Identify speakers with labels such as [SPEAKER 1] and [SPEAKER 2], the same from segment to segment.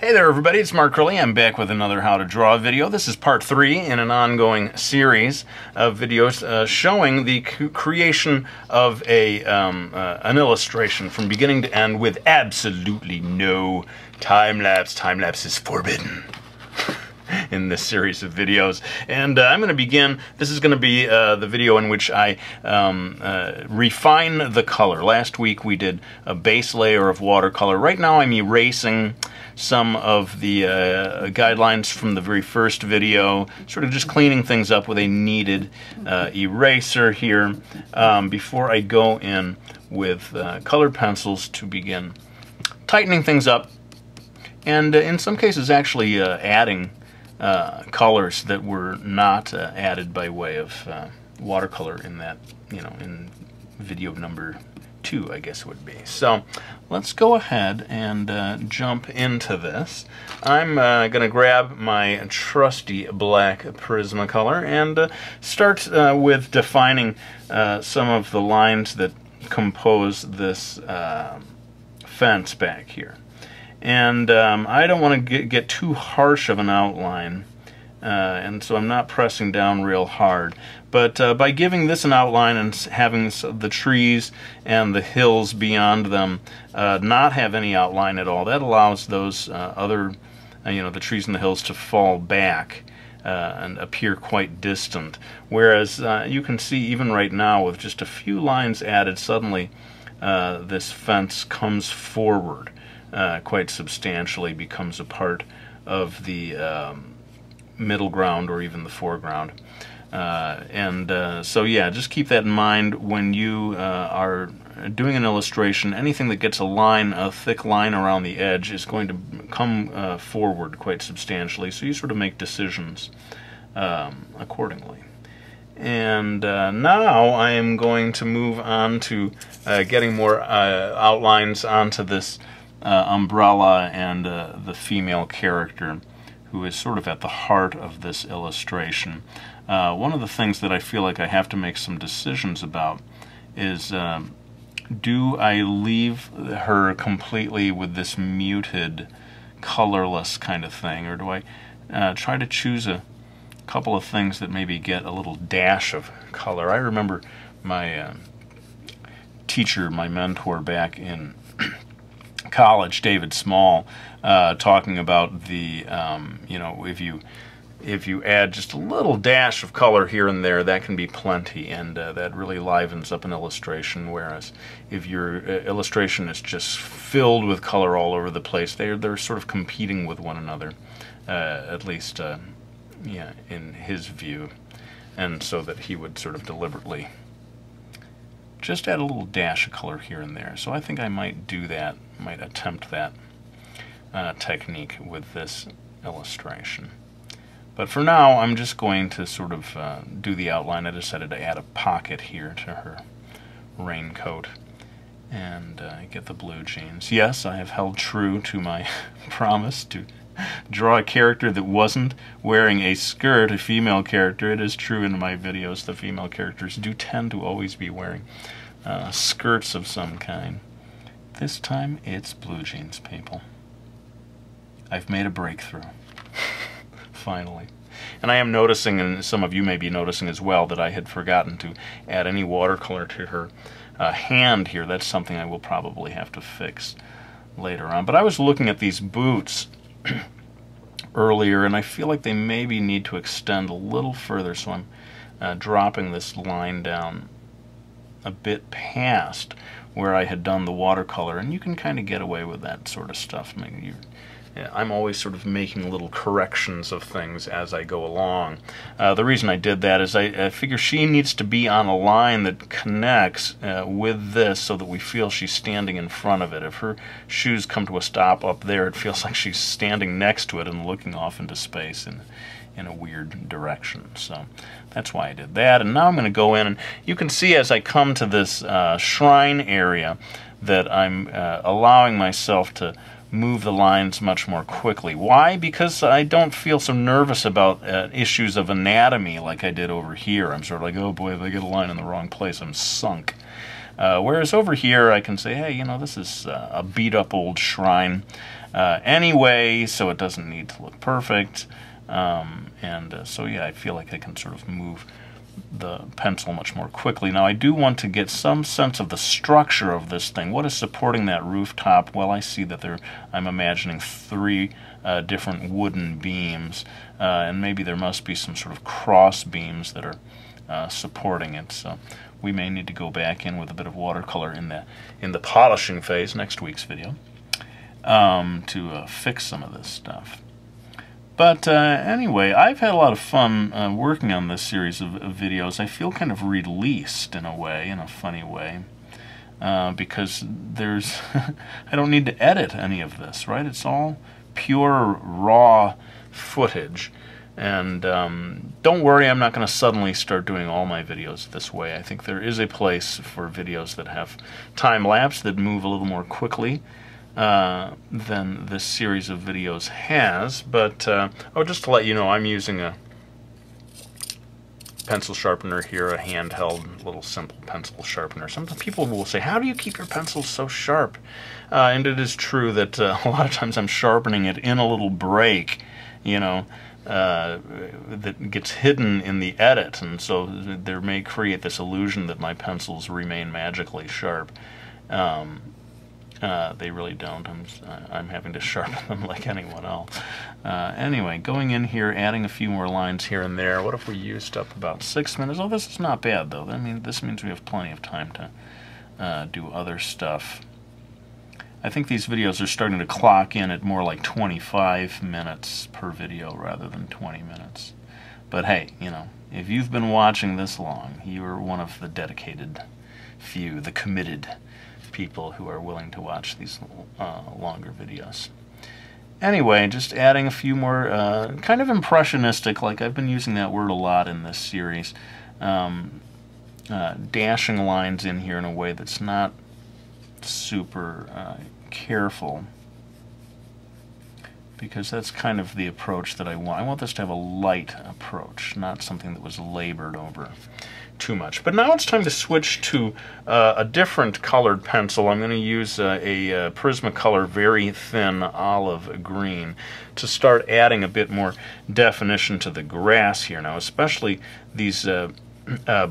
[SPEAKER 1] Hey there everybody, it's Mark Curley. I'm back with another How to Draw video. This is part 3 in an ongoing series of videos showing the creation of an illustration from beginning to end with absolutely no time-lapse. Time-lapse is forbidden in this series of videos. And I'm going to begin, this is going to be the video in which I refine the color. Last week we did a base layer of watercolor. Right now I'm erasing some of the guidelines from the very first video, sort of just cleaning things up with a kneaded eraser here before I go in with colored pencils to begin tightening things up, and in some cases actually adding colors that were not added by way of watercolor in that, in video number 2, I guess it would be. So let's go ahead and jump into this. I'm going to grab my trusty black Prismacolor and start with defining some of the lines that compose this fence back here. And I don't want to get too harsh of an outline, and so I'm not pressing down real hard. But by giving this an outline and having the trees and the hills beyond them not have any outline at all, that allows those other, the trees and the hills to fall back and appear quite distant. Whereas you can see even right now with just a few lines added, suddenly this fence comes forward quite substantially, becomes a part of the middle ground or even the foreground. So yeah, just keep that in mind when you are doing an illustration. Anything that gets a thick line around the edge is going to come forward quite substantially, so you sort of make decisions accordingly. And now I am going to move on to getting more outlines onto this umbrella and the female character who is sort of at the heart of this illustration. One of the things that I feel like I have to make some decisions about is, do I leave her completely with this muted, colorless kind of thing, or do I try to choose a couple of things that maybe get a little dash of color? I remember my teacher, my mentor back in college, David Small, talking about the, if you add just a little dash of color here and there, that can be plenty, and that really livens up an illustration. Whereas if your illustration is just filled with color all over the place, they're sort of competing with one another, at least, in his view, and so that he would sort of deliberately just add a little dash of color here and there. So I think I might do that, might attempt that technique with this illustration. But for now, I'm just going to sort of do the outline. I decided to add a pocket here to her raincoat and get the blue jeans. Yes, I have held true to my promise to draw a character that wasn't wearing a skirt, a female character. It is true in my videos the female characters do tend to always be wearing skirts of some kind. This time it's blue jeans, people. I've made a breakthrough. Finally. And I am noticing, and some of you may be noticing as well, that I had forgotten to add any watercolor to her hand here. That's something I will probably have to fix later on. But I was looking at these boots earlier, and I feel like they maybe need to extend a little further, so I'm dropping this line down a bit past where I had done the watercolor, and you can kind of get away with that sort of stuff. I'm always sort of making little corrections of things as I go along. The reason I did that is I figure she needs to be on a line that connects with this so that we feel she's standing in front of it. If her shoes come to a stop up there, it feels like she's standing next to it and looking off into space in a weird direction. So that's why I did that. And now I'm going to go in, and you can see as I come to this shrine area that I'm allowing myself to move the lines much more quickly. Why? Because I don't feel so nervous about issues of anatomy like I did over here. I'm sort of like, oh boy, if I get a line in the wrong place, I'm sunk. Whereas over here I can say, hey, you know, this is a beat up old shrine anyway, so it doesn't need to look perfect. So yeah, I feel like I can sort of move the pencil much more quickly. Now I do want to get some sense of the structure of this thing. What is supporting that rooftop? Well, I see that I'm imagining 3 different wooden beams, and maybe there must be some sort of cross beams that are supporting it. So we may need to go back in with a bit of watercolor in the polishing phase, next week's video, to fix some of this stuff. But anyway, I've had a lot of fun working on this series of videos. I feel kind of released in a way, in a funny way, because there's I don't need to edit any of this, right? It's all pure raw footage. And don't worry, I'm not going to suddenly start doing all my videos this way. I think there is a place for videos that have time-lapse, that move a little more quickly than this series of videos has. But just to let you know, I'm using a pencil sharpener here, a handheld little simple pencil sharpener. Some people will say, how do you keep your pencils so sharp? And it is true that a lot of times I'm sharpening it in a little break, you know, that gets hidden in the edit, and so there may create this illusion that my pencils remain magically sharp. They really don't. I'm having to sharpen them like anyone else. Anyway, going in here, adding a few more lines here and there. What if we used up about 6 minutes? Oh, this is not bad, though. I mean, this means we have plenty of time to do other stuff. I think these videos are starting to clock in at more like 25 minutes per video rather than 20 minutes. But hey, you know, if you've been watching this long, you're one of the dedicated few, the committed people who are willing to watch these longer videos. Anyway, just adding a few more kind of impressionistic, like I've been using that word a lot in this series, dashing lines in here in a way that's not super careful, because that's kind of the approach that I want. I want this to have a light approach, not something that was labored over too much. But now it's time to switch to a different colored pencil. I'm going to use a Prismacolor very thin olive green to start adding a bit more definition to the grass here. Now, especially these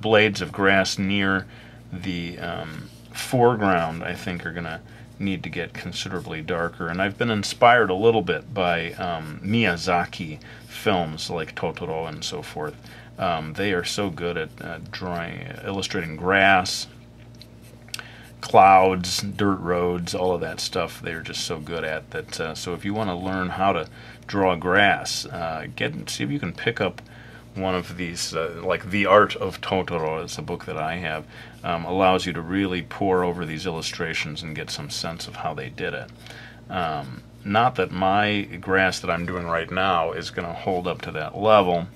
[SPEAKER 1] blades of grass near the foreground, I think, are going to need to get considerably darker. And I've been inspired a little bit by Miyazaki films like Totoro and so forth. They are so good at illustrating grass, clouds, dirt roads, all of that stuff. They're just so good at that. So if you want to learn how to draw grass, see if you can pick up one of these, like The Art of Totoro is a book that I have, allows you to really pore over these illustrations and get some sense of how they did it. Not that my grass that I'm doing right now is going to hold up to that level,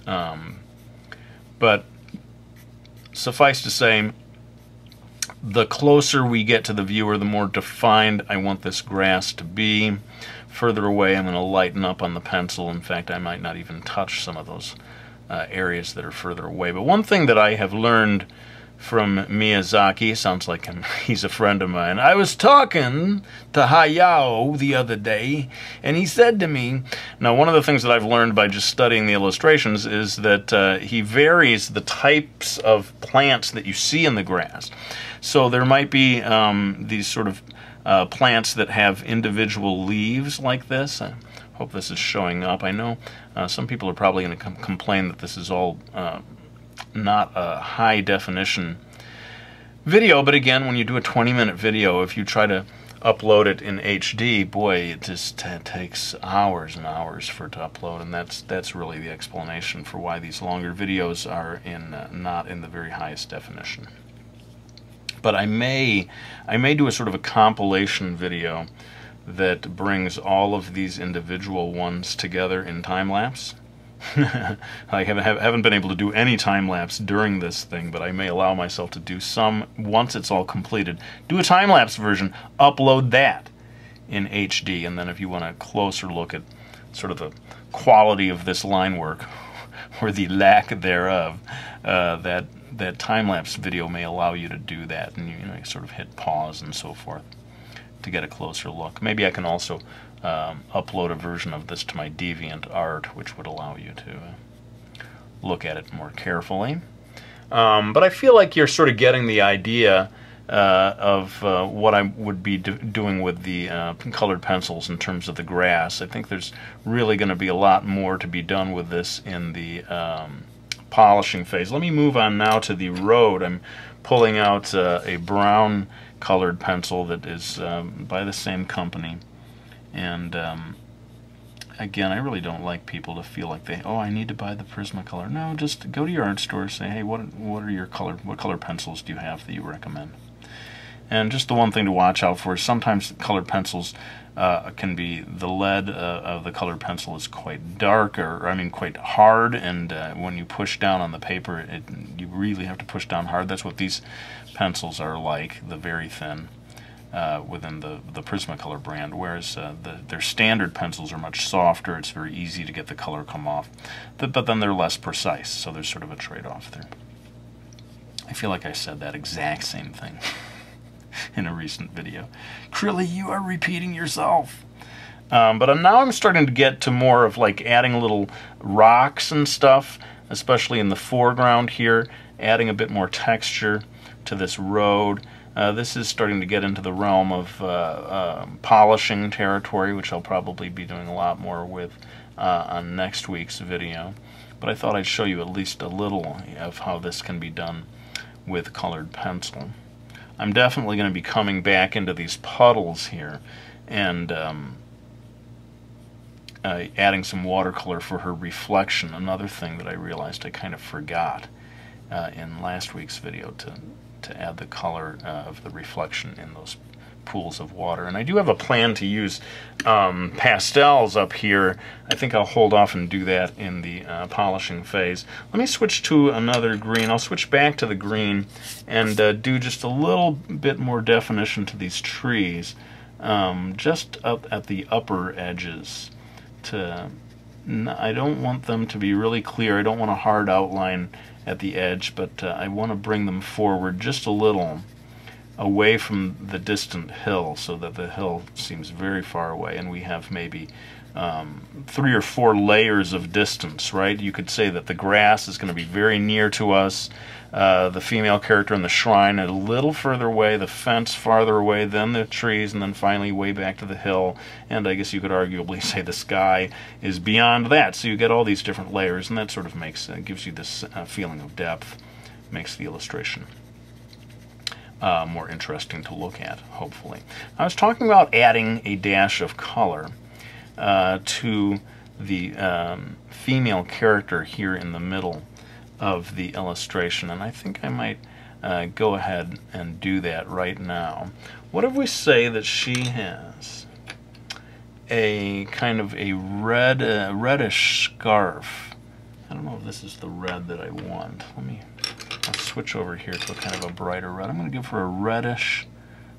[SPEAKER 1] but suffice to say, the closer we get to the viewer, the more defined I want this grass to be. Further away, I'm going to lighten up on the pencil. In fact, I might not even touch some of those areas that are further away. But one thing that I have learned from Miyazaki, sounds like he's a friend of mine. I was talking to Hayao the other day, and he said to me, now one of the things that I've learned by just studying the illustrations is that he varies the types of plants that you see in the grass. So there might be these sort of plants that have individual leaves like this. I hope this is showing up. I know some people are probably going to complain that this is all not a high definition video, but again, when you do a 20-minute video, if you try to upload it in HD, boy, it just takes hours and hours for it to upload, and that's really the explanation for why these longer videos are not in the very highest definition. But I may do a sort of a compilation video that brings all of these individual ones together in time-lapse. I haven't been able to do any time-lapse during this thing, but I may allow myself to do some once it's all completed. Do a time-lapse version, upload that in HD, and then if you want a closer look at sort of the quality of this line work, or the lack thereof, that that time-lapse video may allow you to do that, and you know, you sort of hit pause and so forth to get a closer look. Maybe I can also upload a version of this to my DeviantArt, which would allow you to look at it more carefully. But I feel like you're sort of getting the idea of what I would be doing with the colored pencils in terms of the grass. I think there's really going to be a lot more to be done with this in the polishing phase. Let me move on now to the road. I'm pulling out a brown colored pencil that is by the same company, and again, I really don't like people to feel like they, oh, I need to buy the Prismacolor. No, just go to your art store, say, hey, what color pencils do you have that you recommend? And just the one thing to watch out for is sometimes colored pencils can be, the lead of the colored pencil is quite dark, or I mean quite hard, and when you push down on the paper, you really have to push down hard. That's what these pencils are like, the very thin, within the Prismacolor brand, whereas their standard pencils are much softer. It's very easy to get the color come off, but then they're less precise, so there's sort of a trade-off there. I feel like I said that exact same thing in a recent video. Crilly, you are repeating yourself. But now I'm starting to get to more of like adding little rocks and stuff, especially in the foreground here, adding a bit more texture to this road. This is starting to get into the realm of polishing territory, which I'll probably be doing a lot more with on next week's video. But I thought I'd show you at least a little of how this can be done with colored pencil. I'm definitely going to be coming back into these puddles here and adding some watercolor for her reflection. Another thing that I realized I kind of forgot in last week's video to add the color of the reflection in those pools of water. And I do have a plan to use pastels up here. I think I'll hold off and do that in the polishing phase. Let me switch to another green. I'll switch back to the green and do just a little bit more definition to these trees, just up at the upper edges. I don't want them to be really clear. I don't want a hard outline at the edge, but I want to bring them forward just a little away from the distant hill, so that the hill seems very far away, and we have maybe 3 or 4 layers of distance, right? You could say that the grass is going to be very near to us, the female character in the shrine a little further away, the fence farther away, then the trees, and then finally way back to the hill, and I guess you could arguably say the sky is beyond that. So you get all these different layers, and that sort of gives you this feeling of depth, makes the illustration more interesting to look at, hopefully. I was talking about adding a dash of color to the female character here in the middle of the illustration, and I think I might go ahead and do that right now. What if we say that she has a kind of a reddish scarf? I don't know if this is the red that I want. I'll switch over here to a kind of a brighter red. I'm going to give her a reddish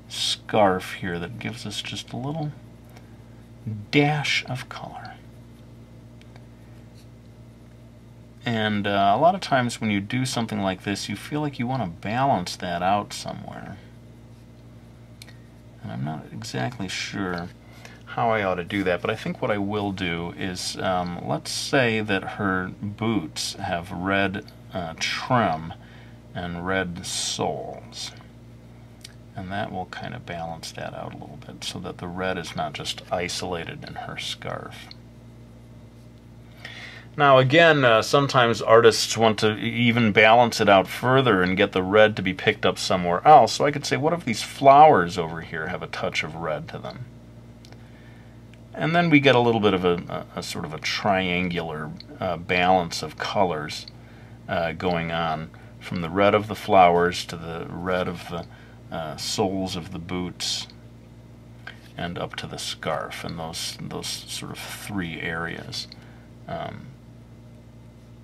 [SPEAKER 1] scarf here that gives us just a little dash of color. And a lot of times when you do something like this, you feel like you want to balance that out somewhere. And I'm not exactly sure how I ought to do that, but I think what I will do is, let's say that her boots have red trim and red soles, and that will kind of balance that out a little bit so that the red is not just isolated in her scarf. Now again, sometimes artists want to even balance it out further and get the red to be picked up somewhere else. So I could say, what if these flowers over here have a touch of red to them? And then we get a little bit of a sort of a triangular balance of colors going on, from the red of the flowers to the red of the soles of the boots and up to the scarf, and those sort of 3 areas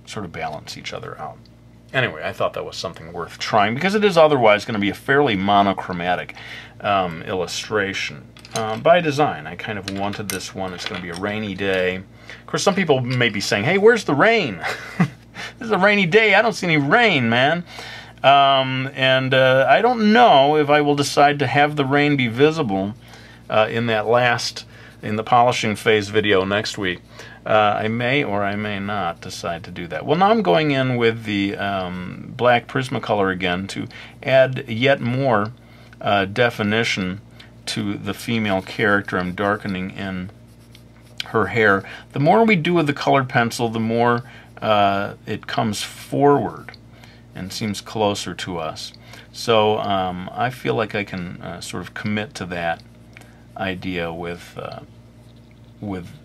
[SPEAKER 1] sort of balance each other out. Anyway, I thought that was something worth trying, because it is otherwise going to be a fairly monochromatic illustration. By design, I kind of wanted this one. It's going to be a rainy day. Of course, some people may be saying, hey, where's the rain? This is a rainy day. I don't see any rain, man. And I don't know if I will decide to have the rain be visible in the polishing phase video next week. I may or I may not decide to do that. Well, now I'm going in with the black Prismacolor again to add yet more definition to the female character. I'm darkening in her hair. The more we do with the colored pencil, the more it comes forward and seems closer to us. So I feel like I can sort of commit to that idea with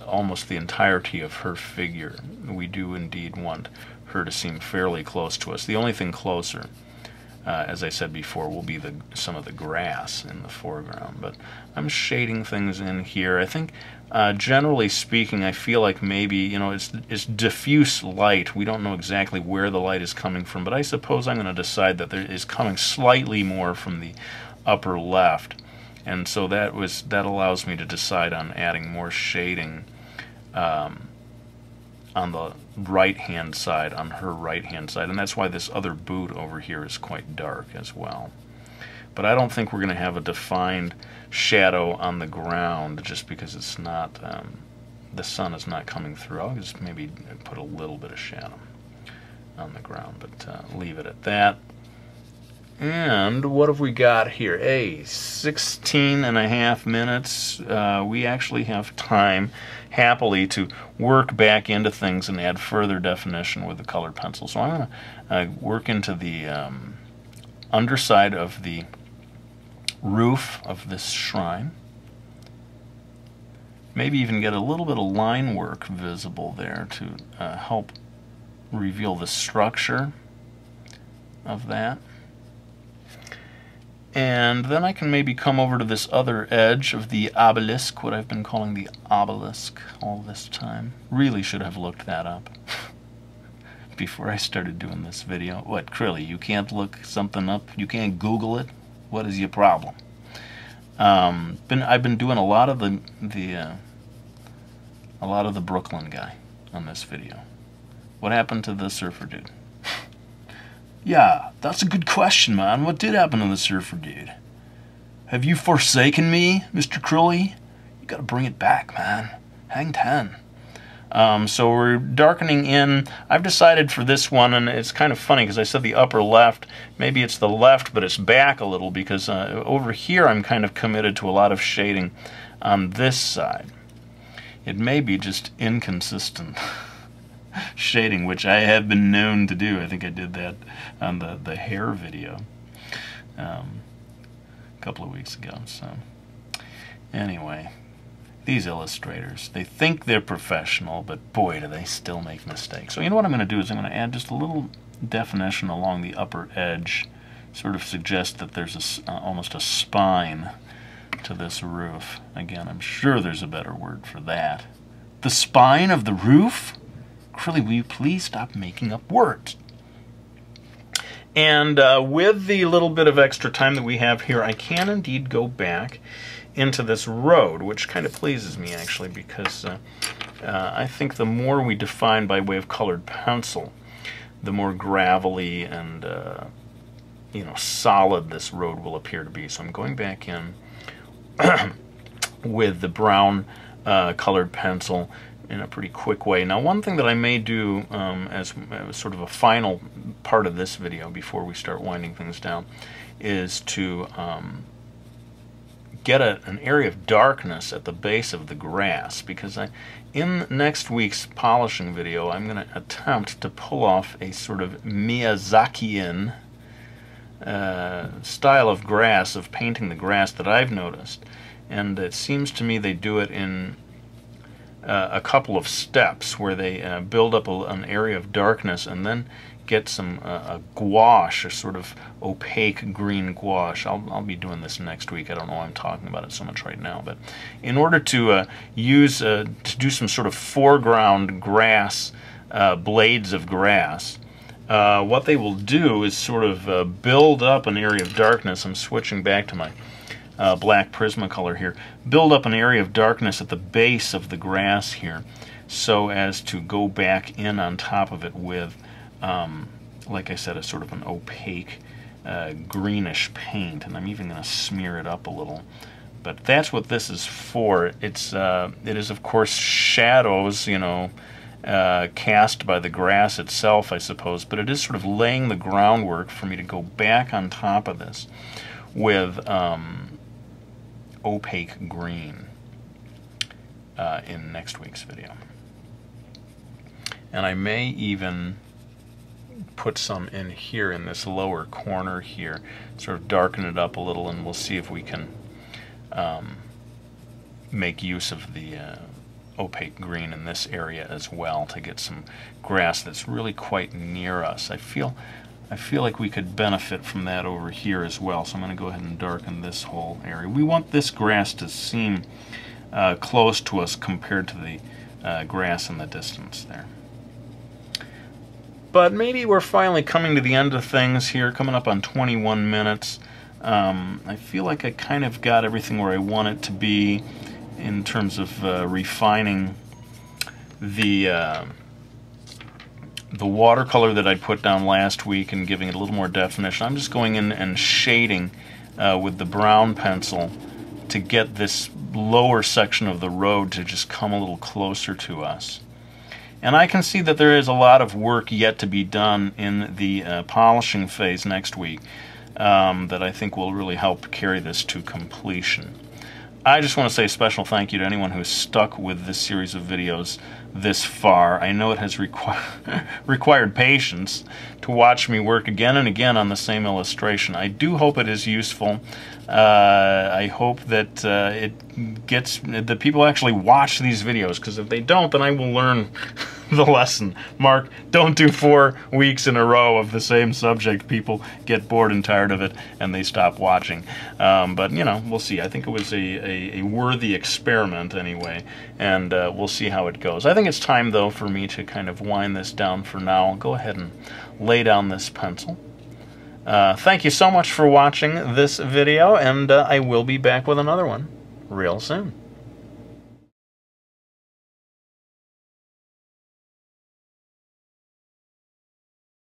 [SPEAKER 1] almost the entirety of her figure. We do indeed want her to seem fairly close to us. The only thing closer, as I said before, will be some of the grass in the foreground. But I'm shading things in here. I think, generally speaking, I feel like maybe, you know, it's diffuse light. We don't know exactly where the light is coming from, but I suppose I'm going to decide that there is coming slightly more from the upper left. And so that allows me to decide on adding more shading on the right-hand side, on her right-hand side. And that's why this other boot over here is quite dark as well. But I don't think we're going to have a defined shadow on the ground just because it's not, the sun is not coming through. I'll just maybe put a little bit of shadow on the ground, but leave it at that. And what have we got here? 16.5 minutes. We actually have time, happily, to work back into things and add further definition with the colored pencil. So I'm going to work into the underside of the roof of this shrine. Maybe even get a little bit of line work visible there to help reveal the structure of that. And then I can maybe come over to this other edge of the obelisk, what I've been calling the obelisk all this time. Really should have looked that up before I started doing this video. What, Crilly, you can't look something up? You can't Google it? What is your problem? I've been doing a lot of the Brooklyn guy on this video. What happened to the surfer dude? Yeah, that's a good question, man. What did happen to the surfer dude? Have you forsaken me, Mr. Crilly? You gotta bring it back, man. Hang 10. So we're darkening in. I've decided for this one, and it's kind of funny because I said the upper left. Maybe it's the left, but it's back a little because over here I'm kind of committed to a lot of shading on this side. It may be just inconsistent shading, which I have been known to do. I think I did that on the hair video a couple of weeks ago. So anyway, these illustrators, they think they're professional, but boy, do they still make mistakes. So you know what I'm going to do is I'm going to add just a little definition along the upper edge, sort of suggest that there's almost a spine to this roof. Again, I'm sure there's a better word for that. The spine of the roof? Crilly, will you please stop making up words? And with the little bit of extra time that we have here, I can indeed go back into this road, which kind of pleases me actually, because I think the more we define by way of colored pencil, the more gravelly and you know, solid this road will appear to be. So I'm going back in with the brown colored pencil in a pretty quick way. Now, one thing that I may do as sort of a final part of this video before we start winding things down is to get an area of darkness at the base of the grass, because in next week's polishing video I'm going to attempt to pull off a sort of Miyazakian style of grass, of painting the grass that I've noticed. And it seems to me they do it in a couple of steps where they build up an area of darkness and then get some gouache, a sort of opaque green gouache. I'll be doing this next week. I don't know why I'm talking about it so much right now, but in order to do some sort of foreground grass, blades of grass, what they will do is sort of build up an area of darkness. I'm switching back to my black Prismacolor here. Build up an area of darkness at the base of the grass here so as to go back in on top of it with like I said, a sort of an opaque greenish paint, and I'm even going to smear it up a little. But that's what this is for. It is, of course, shadows, you know, cast by the grass itself, I suppose, but it is sort of laying the groundwork for me to go back on top of this with opaque green in next week's video. And I may even put some in here in this lower corner here, sort of darken it up a little, and we'll see if we can make use of the opaque green in this area as well to get some grass that's really quite near us. I feel like we could benefit from that over here as well, so I'm going to go ahead and darken this whole area. We want this grass to seem close to us compared to the grass in the distance there. But maybe we're finally coming to the end of things here, coming up on 21 minutes. I feel like I kind of got everything where I want it to be in terms of refining the watercolor that I put down last week and giving it a little more definition. I'm just going in and shading with the brown pencil to get this lower section of the road to just come a little closer to us. And I can see that there is a lot of work yet to be done in the polishing phase next week that I think will really help carry this to completion. I just want to say a special thank you to anyone who's stuck with this series of videos this far. I know it has required patience to watch me work again and again on the same illustration. I do hope it is useful. I hope that that people actually watch these videos, because if they don't, then I will learn the lesson. Mark, don't do 4 weeks in a row of the same subject. People get bored and tired of it, and they stop watching. But, you know, we'll see. I think it was a worthy experiment anyway, and we'll see how it goes. I think it's time, though, for me to kind of wind this down for now. I'll go ahead and lay down this pencil. Thank you so much for watching this video, and I will be back with another one real soon.